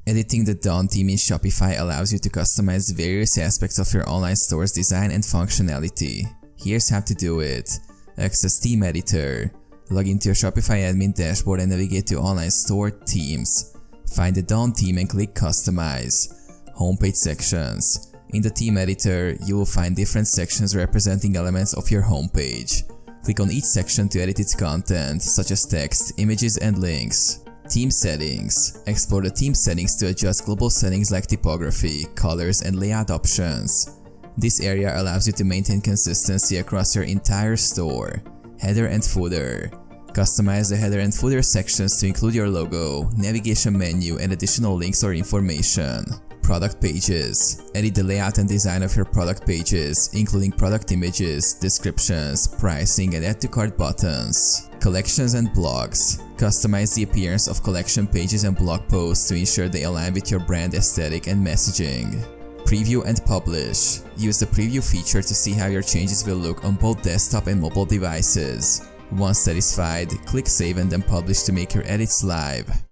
Editing the Dawn theme in Shopify allows you to customize various aspects of your online store's design and functionality. Here's how to do it. Access Theme Editor. Log into your Shopify admin dashboard and navigate to Online Store Themes. Find the Dawn theme and click Customize. Homepage sections. In the theme editor, you will find different sections representing elements of your homepage. Click on each section to edit its content, such as text, images, and links. Theme settings. Explore the theme settings to adjust global settings like typography, colors, and layout options. This area allows you to maintain consistency across your entire store. Header and footer. Customize the header and footer sections to include your logo, navigation menu, and additional links or information. Product pages. Edit the layout and design of your product pages, including product images, descriptions, pricing, and add to cart buttons. Collections and blogs. Customize the appearance of collection pages and blog posts to ensure they align with your brand aesthetic and messaging. Preview and publish. Use the preview feature to see how your changes will look on both desktop and mobile devices. Once satisfied, click save and then publish to make your edits live.